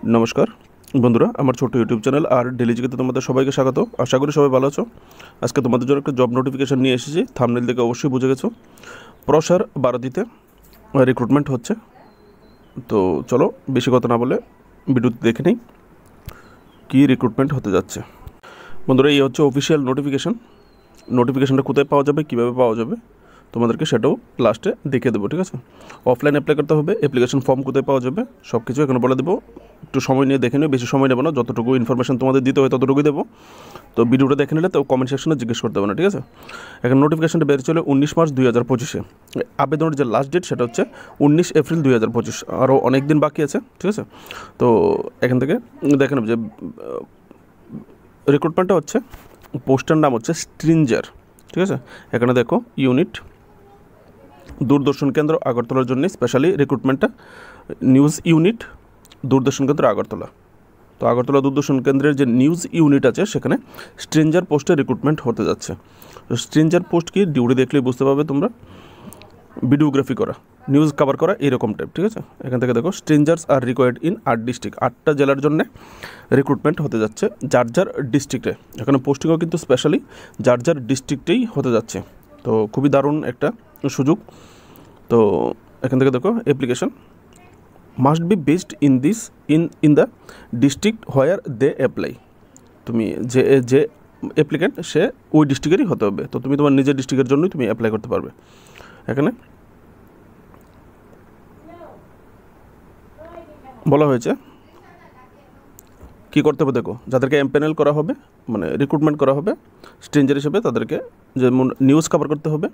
নমস্কার বন্ধুরা, আমার ছোট্ট ইউটিউব চ্যানেল আর ডেলি জিকেতে তোমাদের সবাইকে স্বাগত। আশা করি সবাই ভালো আছো। আজকে তোমাদের জন্য একটা জব নোটিফিকেশান নিয়ে এসেছি। থাম্বনেল দেখে অবশ্যই বুঝে গেছো, প্রসার ভারতীতে রিক্রুটমেন্ট হচ্ছে। তো চলো বেশি কথা না বলে ভিডিওতে দেখে নিই কী রিক্রুটমেন্ট হতে যাচ্ছে। বন্ধুরা, এই হচ্ছে অফিসিয়াল নোটিফিকেশানটা কোথায় পাওয়া যাবে, কীভাবে পাওয়া যাবে তোমাদেরকে সেটাও লাস্টে দেখে দেবো, ঠিক আছে। অফলাইন অ্যাপ্লাই করতে হবে, অ্যাপ্লিকেশন ফর্ম কোথায় পাওয়া যাবে সব কিছু এখানে বলে দেবো। একটু সময় নিয়ে দেখে নিও, বেশি সময় নেবো না, যতটুকু ইনফরমেশন তোমাদের দিতে হয় ততটুকুই দেবো। তো ভিডিওটা দেখে নিলে তো কমেন্ট সেকশনে জিজ্ঞেস করতে হবে না, ঠিক আছে। এখানে নোটিফিকেশনটা বেরিয়েছিল 19 মার্চ 2025-এ। আবেদনের যে লাস্ট ডেট সেটা হচ্ছে 19 এপ্রিল 2025। আরও অনেক দিন বাকি আছে, ঠিক আছে। তো এখান থেকে দেখে নেব যে রিক্রুটমেন্টটা হচ্ছে, পোস্টের নাম হচ্ছে স্ট্রিঞ্জার, ঠিক আছে। এখানে দেখো ইউনিট দূরদর্শন কেন্দ্র আগরতলার জন্য স্পেশালি রিক্রুটমেন্টটা, নিউজ ইউনিট দূরদর্শন কেন্দ্র আগরতলা। তো আগরতলা দূরদর্শন কেন্দ্রের যে নিউজ ইউনিট আছে সেখানে স্ট্রেঞ্জার পোস্টে রিক্রুটমেন্ট হতে যাচ্ছে। তো স্ট্রেঞ্জার পোস্ট কি, ডিউটি দেখলেই বুঝতে পারবে তোমরা। ভিডিওগ্রাফি করা, নিউজ কভার করা, এরকম টাইপ, ঠিক আছে। এখান থেকে দেখো stringers are required in 8 district, 8টা জেলার জন্য রিক্রুটমেন্ট হতে যাচ্ছে যার যার ডিস্ট্রিক্টে। এখানে পোস্টিংও কিন্তু স্পেশালি যার যার ডিস্ট্রিক্টেই হতে যাচ্ছে। তো খুবই দারুণ একটা সুযোগ। তো এখান থেকে দেখো application must be based in this in the district where they apply. তুমি যে অ্যাপ্লিক্যান্ট সে ওই ডিস্ট্রিক্টেরই হতে হবে। তো তুমি তোমার নিজের ডিস্ট্রিক্টের জন্যই তুমি অ্যাপ্লাই করতে পারবে। এখানে বলা হয়েছে কী করতে হবে, দেখো যাদেরকে এমপ্যানেল করা হবে, মানে রিক্রুটমেন্ট করা হবে স্ট্রেঞ্জার হিসেবে, তাদেরকে যেমন নিউজ কভার করতে হবে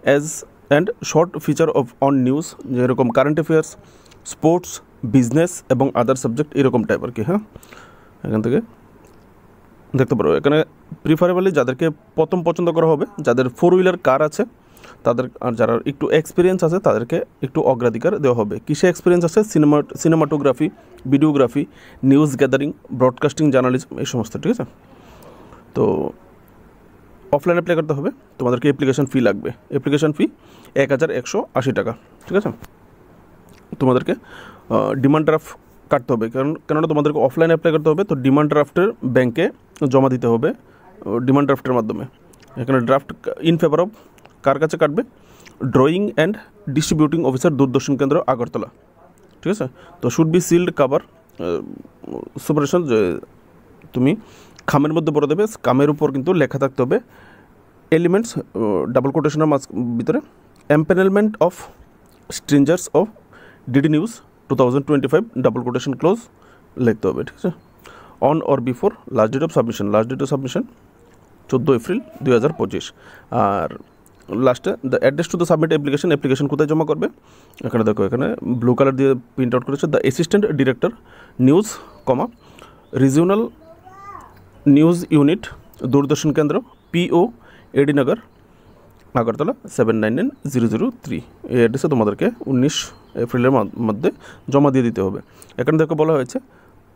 as and short feature of on news, যেরকম কারেন্ট অ্যাফেয়ার্স, স্পোর্টস, বিজনেস এবং আদার সাবজেক্ট, এরকম টাইপ আর কি। হ্যাঁ, এখান থেকে দেখতে পারো। এখানে প্রিফারেবলি যাদেরকে প্রথম পছন্দ করা হবে, যাদের 4 হুইলার কার আছে তাদের, আর যারা একটু এক্সপিরিয়েন্স আছে তাদেরকে একটু অগ্রাধিকার দেওয়া হবে। কিসে এক্সপিরিয়েন্স আছে, cinematography, videography, news gathering, broadcasting, journalism, এই সমস্ত, ঠিক আছে। তো অফলাইন অ্যাপ্লাই করতে হবে, তোমাদেরকে অ্যাপ্লিকেশন ফি লাগবে। অ্যাপ্লিকেশন ফি 1180 টাকা, ঠিক আছে। তোমাদেরকে ডিমান্ড ড্রাফট কাটতে হবে, কেননা তোমাদেরকে অফলাইন অ্যাপ্লাই করতে হবে। তো ডিমান্ড ড্রাফটের ব্যাংকে জমা দিতে হবে ডিমান্ড ড্রাফটের মাধ্যমে। এখানে ড্রাফট ইন ফেভার অফ কার কাছে কাটবে, ড্রয়িং অ্যান্ড ডিস্ট্রিবিউটিং অফিসার দূরদর্শন কেন্দ্র আগরতলা, ঠিক আছে। তো শুড বি সিল্ড কাভার সুপারেশন, যে তুমি খামের মধ্যে পড়ে দেবে, খামের উপর কিন্তু লেখা থাকতে হবে এলিমেন্টস, ডাবল কোটেশনের ভিতরে, empanelment of stringers of DD news 2025 double quotation close লিখতে হবে, ঠিক আছে। On or before last date of submission, 14 April 2025। আর লাস্টে the address to the submit application কোথায় জমা করবে, এখানে দেখো, এখানে ব্লু কালার দিয়ে প্রিন্ট আউট করেছে, the assistant director news, regional news unit Doordarshan Kendra, PO এডি নগর, আগরতলা 799003। এই অ্যাড্রেসে তোমাদেরকে 19 এপ্রিলের মধ্যে জমা দিয়ে দিতে হবে। এখানে দেখো বলা হয়েছে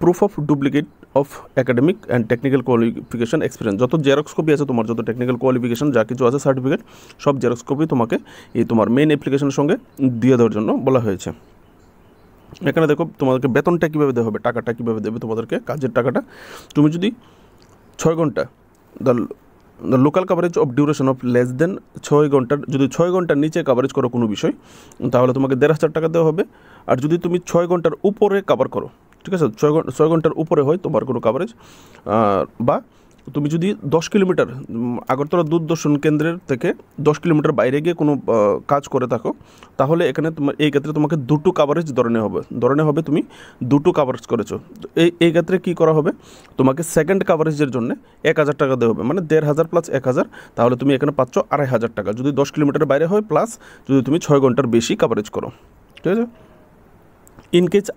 proof of duplicate of academic and technical qualification experience, যত জেরক্স কপি আছে তোমার, যত টেকনিক্যাল কোয়ালিফিকেশান যা কিছু আছে সার্টিফিকেট, সব জেরক্স কপি তোমাকে এই তোমার মেন অ্যাপ্লিকেশনের সঙ্গে দিয়ে দেওয়ার জন্য বলা হয়েছে। এখানে দেখো তোমাদেরকে বেতনটা কীভাবে দেওয়া হবে, টাকাটা কীভাবে দেবে তোমাদেরকে, কাজের টাকাটা। তুমি যদি 6 ঘন্টা, the local coverage of duration of less than 6 ঘন্টার, যদি 6 ঘন্টার নিচে কাভারেজ করো কোনো বিষয়, তাহলে তোমাকে 1500 টাকা দেওয়া হবে। আর যদি তুমি 6 ঘন্টার উপরে কাভার করো, ঠিক আছে, 6 ঘন্টার উপরে হয় তোমার কোনো কাভারেজ, বা তুমি যদি 10 কিলোমিটার আগরতলা দূরদর্শন কেন্দ্রের থেকে 10 কিলোমিটার বাইরে গিয়ে কোনো কাজ করে থাকো, তাহলে এখানে তোমার এই ক্ষেত্রে তোমাকে 2টো কাভারেজ ধরে হবে তুমি 2টো কাভারেজ করেছো। এই ক্ষেত্রে কী করা হবে, তোমাকে সেকেন্ড কাভারেজের জন্য 1000 টাকা দেওয়া হবে, মানে 1500 প্লাস 1000, তাহলে তুমি এখানে পাচ্ছ 2500 টাকা, যদি 10 কিলোমিটার বাইরে হয়, প্লাস যদি তুমি 6 ঘন্টার বেশি কাভারেজ করো, ঠিক আছে। ইন কেস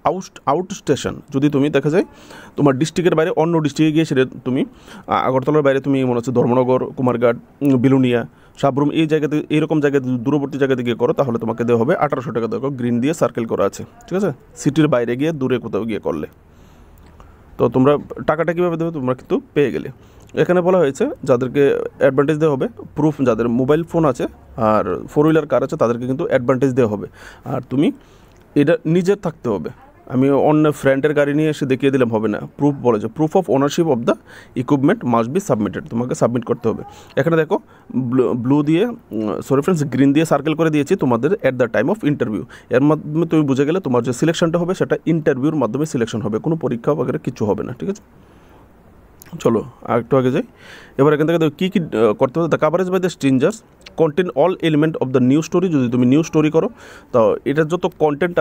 আউট স্টেশন, যদি তুমি দেখা যায় তোমার ডিস্ট্রিক্টের বাইরে অন্য ডিস্ট্রিক্টে গিয়ে, সেটা তুমি আগরতলার বাইরে তুমি মনে হচ্ছে ধর্মনগর, কুমারঘাট, বিলুনিয়া, সাবরুম, এই জায়গাতে, এইরকম জায়গাতে দূরবর্তী জায়গাতে গিয়ে করো, তাহলে তোমাকে দেওয়া হবে 1800 টাকা। দেখো গ্রিন দিয়ে সার্কেল করা আছে, ঠিক আছে, সিটির বাইরে গিয়ে দূরে কোথাও গিয়ে করলে। তো তোমরা টাকাটা কীভাবে দেবে, তোমরা কিন্তু পেয়ে গেলে। এখানে বলা হয়েছে যাদেরকে অ্যাডভান্টেজ দেওয়া হবে, প্রুফ, যাদের মোবাইল ফোন আছে আর 4 হুইলার কার আছে তাদেরকে কিন্তু অ্যাডভান্টেজ দেওয়া হবে। আর তুমি এটা নিজের থাকতে হবে, আমি অন্য ফ্রেন্ডের গাড়ি নিয়ে এসে দেখিয়ে দিলাম হবে না, প্রুফ বলেছে proof of ownership of the equipment must be submitted, তোমাকে সাবমিট করতে হবে। এখানে দেখো ব্লু দিয়ে সরি ফ্রেন্ডস গ্রিন দিয়ে সার্কেল করে দিয়েছি তোমাদের at the time of interview. এর মাধ্যমে তুমি বুঝে গেলে তোমার যে সিলেকশনটা হবে সেটা ইন্টারভিউর মাধ্যমে সিলেকশন হবে, কোনো পরীক্ষা বগেরা কিছু হবে না, ঠিক আছে। চলো আর একটু আগে যাই। এবার এখান থেকে কী কী করতে হবে, the coverage by the stringers content all element of the news story. যদি তুমি নিউজ স্টোরি করো তো এটার যত কন্টেন্ট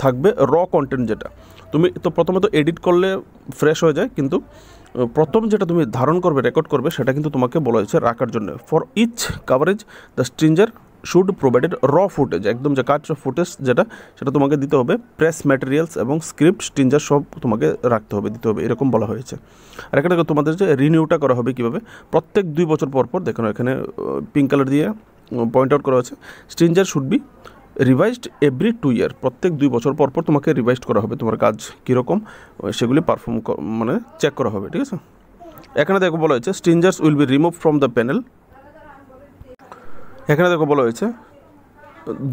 থাকবে র কন্টেন্ট, যেটা তুমি তো প্রথমত এডিট করলে ফ্রেশ হয়ে যায়, কিন্তু প্রথম যেটা তুমি ধারণ করবে রেকর্ড করবে সেটা কিন্তু তোমাকে বলা হয়েছে রাখার জন্য। For each coverage the stringer should provided raw footage, একদম যে কাজ ফুটেজ যেটা সেটা তোমাকে দিতে হবে। প্রেস ম্যাটেরিয়ালস এবং স্ক্রিপ্ট স্ট্রিঞ্জার সব তোমাকে রাখতে হবে, দিতে হবে, এরকম বলা হয়েছে। আর এখানে তোমাদের যে রিনিউটা করা হবে কীভাবে, প্রত্যেক 2 বছর পর পর, দেখো এখানে পিঙ্ক কালার দিয়ে পয়েন্ট আউট করা হয়েছে, স্ট্রিঞ্জার শুড বি রিভাইজড এভরি 2 ইয়ার, প্রত্যেক 2 বছর পর পর তোমাকে রিভাইজড করা হবে, তোমার কাজ কীরকম সেগুলি পারফর্ম মানে চেক করা হবে, ঠিক আছে। এখানে দেখো বলা হয়েছে stringers will be remove from the panel. এখানে দেখো বলা হয়েছে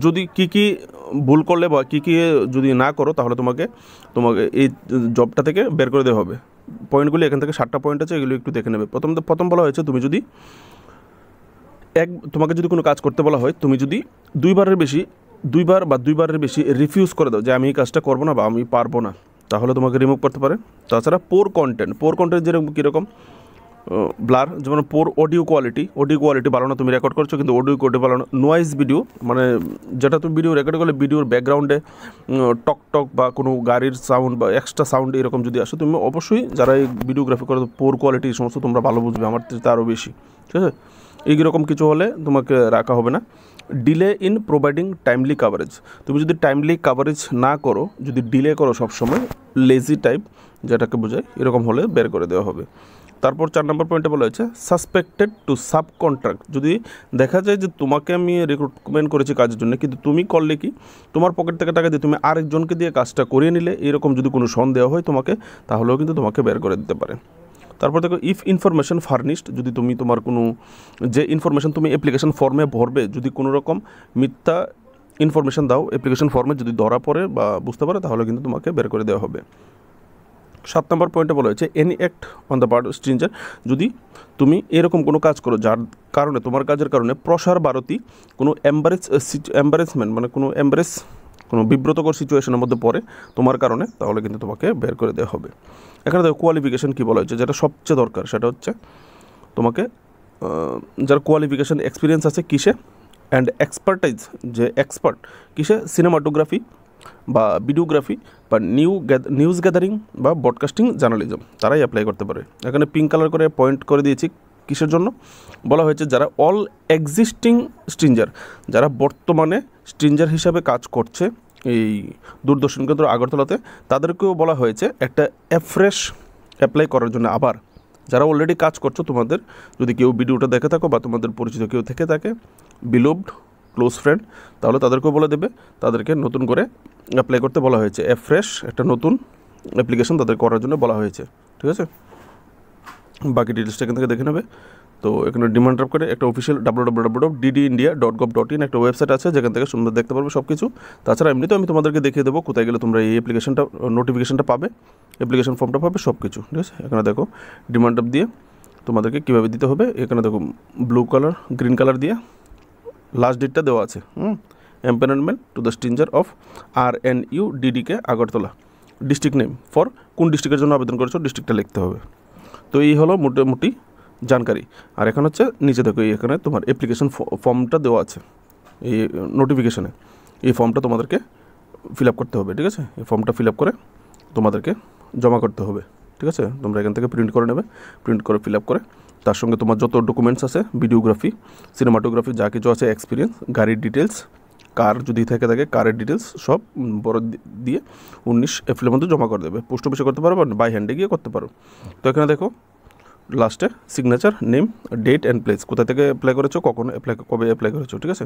যদি কী কী ভুল করলে বা কী কী যদি না করো তাহলে তোমাকে এই জবটা থেকে বের করে দেওয়া হবে। পয়েন্টগুলি এখান থেকে 7টা পয়েন্ট আছে, এগুলো একটু দেখে নেবে। প্রথম বলা হয়েছে তুমি যদি তোমাকে যদি কোনো কাজ করতে বলা হয়, তুমি যদি 2 বারের বেশি রিফিউজ করে দাও যে আমি এই কাজটা করবো না বা আমি পারবো না, তাহলে তোমাকে রিমুভ করতে পারে। তাছাড়া পোর কন্টেন্ট যেরকম কীরকম ব্লার, যেমন পোর অডিও কোয়ালিটি ভালো না, তুমি রেকর্ড করছো কিন্তু অডিও কোয়ালিটি ভালো না। নয়েজ ভিডিও, মানে যেটা তুমি ভিডিও রেকর্ড করলে ভিডিওর ব্যাকগ্রাউন্ডে টক বা কোনো গাড়ির সাউন্ড বা এক্সট্রা সাউন্ড এরকম যদি আসে, তুমি অবশ্যই যারা এই ভিডিওগ্রাফি করো পোর কোয়ালিটি এই সমস্ত তোমরা ভালো বুঝবে, আমার থেকে আরও বেশি, ঠিক আছে। এইরকম কিছু হলে তোমাকে রাখা হবে না। Delay in providing timely coverage, তুমি যদি টাইমলি কাভারেজ না করো, যদি ডিলে করো সবসময়, লেজি টাইপ যেটাকে বোঝায়, এরকম হলে বের করে দেওয়া হবে। তারপর 4 নম্বর পয়েন্টে বলা হয়েছে সাসপেক্টেড টু সাব কন্ট্রাক্ট, যদি দেখা যায় যে তোমাকে আমি রিক্রুটমেন্ট করেছি কাজের জন্য, কিন্তু তুমি করলে কি তোমার পকেট থেকে টাকা দিয়ে তুমি আরেকজনকে দিয়ে কাজটা করিয়ে নিলে, এরকম যদি কোনো সন্দেহ হয় তোমাকে, তাহলেও কিন্তু তোমাকে বের করে দিতে পারে। তারপর দেখো ইফ ইনফরমেশন ফার্নিশড, যদি তুমি তোমার কোনো যে ইনফরমেশন তুমি অ্যাপ্লিকেশন ফর্মে ভরবে, যদি কোনো রকম মিথ্যা ইনফরমেশন দাও অ্যাপ্লিকেশন ফর্মে, যদি ধরা পড়ে বা বুঝতে পারে, তাহলে কিন্তু তোমাকে বের করে দেওয়া হবে। 7 নম্বর পয়েন্টে বলা হয়েছে any act on the part stringer, যদি তুমি এরকম কোনো কাজ করো যার কারণে তোমার কাজের কারণে প্রসার ভারতী কোনো এম্বারেসমেন্ট মানে কোনো বিব্রতকর সিচুয়েশনের মধ্যে পড়ে তোমার কারণে, তাহলে কিন্তু তোমাকে বের করে দেওয়া হবে। এখানে দেখো কোয়ালিফিকেশান কী বলা হয়েছে, যেটা সবচেয়ে দরকার সেটা হচ্ছে তোমাকে যার কোয়ালিফিকেশান এক্সপিরিয়েন্স আছে কিসে, অ্যান্ড এক্সপার্টাইজ, যে এক্সপার্ট কিসে, সিনেমাটোগ্রাফি বা ভিডিওগ্রাফি বা নিউজ গ্যাদারিং বা ব্রডকাস্টিং জার্নালিজম, তারাই অ্যাপ্লাই করতে পারে। এখানে পিঙ্ক কালার করে পয়েন্ট করে দিয়েছি, কিসের জন্য বলা হয়েছে, যারা অল এক্সিস্টিং স্ট্রিঞ্জার, যারা বর্তমানে স্ট্রিঞ্জার হিসাবে কাজ করছে এই দূরদর্শন কেন্দ্র আগরতলাতে, তাদেরকেও বলা হয়েছে একটা ফ্রেশ অ্যাপ্লাই করার জন্য। আবার যারা অলরেডি কাজ করছো, তোমাদের যদি কেউ ভিডিওটা দেখে থাকো বা তোমাদের পরিচিত কেউ থেকে থাকে বিলোভড ক্লোজ ফ্রেন্ড, তাহলে তাদেরকেও বলে দেবে, তাদেরকে নতুন করে অ্যাপ্লাই করতে বলা হয়েছে। ফ্রেশ একটা নতুন অ্যাপ্লিকেশন তাদের করার জন্য বলা হয়েছে, ঠিক আছে। বাকি ডিটেলসটা এখান থেকে দেখে নেবে। তো এখানে ডিমান্ড ড্রাফট করে একটা অফিসিয়াল www.ddindia.gov.in একটা ওয়েবসাইট আছে, যেখান থেকে সুন্দর দেখতে পারবে সব কিছু। তাছাড়া এমনিতেও আমি তোমাদেরকে দেখিয়ে দেবো কোথায় গেলে তোমরা এই নোটিফিকেশনটা পাবে, অ্যাপ্লিকেশন ফর্মটা পাবে, সব কিছু, ঠিক আছে। এখানে দেখো ডিমান্ড ড্রাফট দিয়ে তোমাদেরকে কীভাবে দিতে হবে, এখানে দেখো ব্লু কালার গ্রিন কালার দিয়ে লাস্ট ডেটটা দেওয়া আছে। Empanelment to the stringer of RNUDDK Agartala, district name for কোন ডিস্ট্রিক্টের জন্য আবেদন করেছো ডিস্ট্রিক্টটা লিখতে হবে। তো এই হলো মোটামুটি জানকারি। আর এখন হচ্ছে নিচে দেখো এখানে তোমার অ্যাপ্লিকেশন ফর্মটা দেওয়া আছে এই নোটিফিকেশানে, এই ফর্মটা তোমাদেরকে ফিল আপ করতে হবে, ঠিক আছে। এই ফর্মটা ফিল আপ করে তোমাদেরকে জমা করতে হবে, ঠিক আছে। তোমরা এখান থেকে প্রিন্ট করে নেবে, প্রিন্ট করে ফিল আপ করে তার সঙ্গে তোমার যত ডকুমেন্টস আছে, ভিডিওগ্রাফি, সিনেমাটোগ্রাফি, যা কিছু আছে, এক্সপিরিয়েন্স, গাড়ির ডিটেলস, কার যদি থাকে কারের ডিটেলস সব বড় দিয়ে 19 এপ্রিলের মধ্যে জমা করে দেবে। পোস্ট অফিসে করতে পারো বা বাই হ্যান্ডে গিয়ে করতে পারো। তো এখানে দেখো লাস্টে signature, name, date and place, কোথা থেকে অ্যাপ্লাই করেছো, কবে অ্যাপ্লাই করেছো, ঠিক আছে।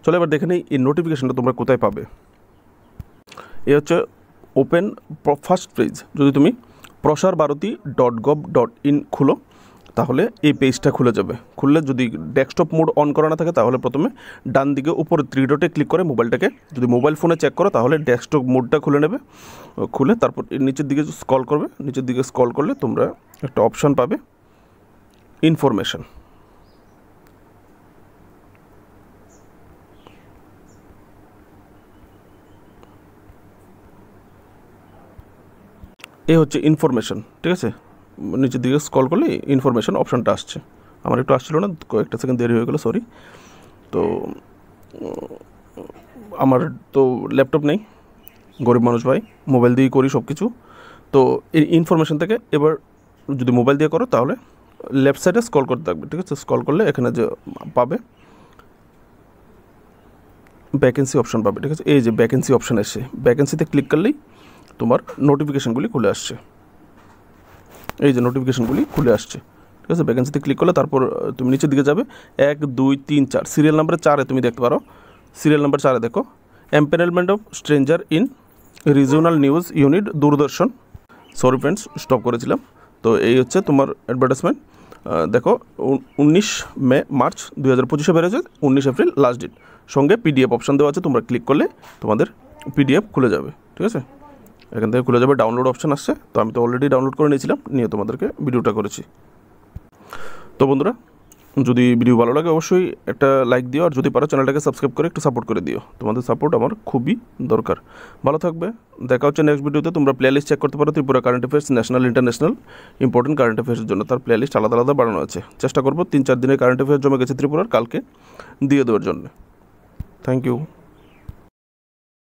চলো এবার দেখে নিই এই নোটিফিকেশানটা তোমরা কোথায় পাবে। এ হচ্ছে ওপেন ফার্স্ট পেজ, যদি তুমি প্রসারভারতী.gov.in খুলো, তাহলে এই পেজটা খুলে যাবে। খুললে যদি ডেস্কটপ মোড অন করা না থাকে তাহলে প্রথমে ডান দিকে উপরে 3 ডটে ক্লিক করে মোবাইলটাকে, যদি মোবাইল ফোনে চেক করো তাহলে ডেস্কটপ মোডটা খুলে নেবে। খুলে তারপর নিচের দিকে স্ক্রল করবে। নিচের দিকে স্ক্রল করলে তোমরা একটা অপশান পাবে ইনফরমেশন। এ হচ্ছে ইনফরমেশন, ঠিক আছে। নিচের দিকে স্ক্রল করলে ইনফরমেশন অপশানটা আসছে। আমার একটু আসছিল না, কয়েকটা সেকেন্ড দেরি হয়ে গেলো, সরি। তো আমার তো ল্যাপটপ নেই, গরিব মানুষ ভাই, মোবাইল দিয়েই করি সব কিছু। তো এই ইনফরমেশন থেকে এবার যদি মোবাইল দিয়ে করো তাহলে লেফট সাইডে স্ক্রল করতে থাকবে, ঠিক আছে। স্ক্রল করলে এখানে যে পাবে ভ্যাকেন্সি অপশান পাবে, ঠিক আছে। এই যে ভ্যাকেন্সি অপশান এসছে, ভ্যাকেন্সিতে ক্লিক করলেই তোমার নোটিফিকেশানগুলি খুলে আসছে। এই যে নোটিফিকেশানগুলি খুলে আসছে, ঠিক আছে। ভ্যাকেন্সিতে ক্লিক করলে তারপর তুমি নিচের দিকে যাবে, 1 2 3 4 সিরিয়াল নাম্বার 4-এ তুমি দেখতে পারো। সিরিয়াল নাম্বার 4-এ দেখো, empanelment of stringer in regional news unit Doordarshan. Sorry friends, stop করেছিলাম। তো এই হচ্ছে তোমার অ্যাডভার্টাইজমেন্ট। দেখো 19 মার্চ 2025 বেরোছে, 19 এপ্রিল লাস্ট ডেট। সঙ্গে পিডিএফ অপশান দেওয়া আছে, তোমরা ক্লিক করলে তোমাদের পিডিএফ খুলে যাবে, ঠিক আছে। এখান থেকে খুলে যাবে, ডাউনলোড অপশান আসছে। তো আমি তো অলরেডি ডাউনলোড করে নিয়েছিলাম, নিয়ে তোমাদেরকে ভিডিওটা করেছি। তো বন্ধুরা, যদি ভিডিও ভালো লাগে অবশ্যই একটা লাইক দিও, আর যদি পারো চ্যানেলটাকে সাবস্ক্রাইব করে একটু সাপোর্ট করে দিও। তোমাদের সাপোর্ট আমার খুবই দরকার। ভালো থাকবে, দেখা হচ্ছে নেক্সট ভিডিওতে। তোমরা প্লেলিস্ট চেক করতে পারো Tripura current affairs, national international important current অ্যাফেয়ার্সের জন্য তার প্লেলিস্ট আলাদা আলাদা বানানো আছে। চেষ্টা করবো 3-4 দিনের কারেন্ট অ্যাফেয়ার্স জমে গেছে ত্রিপুরার, কালকে দিয়ে দেওয়ার জন্য। Thank you.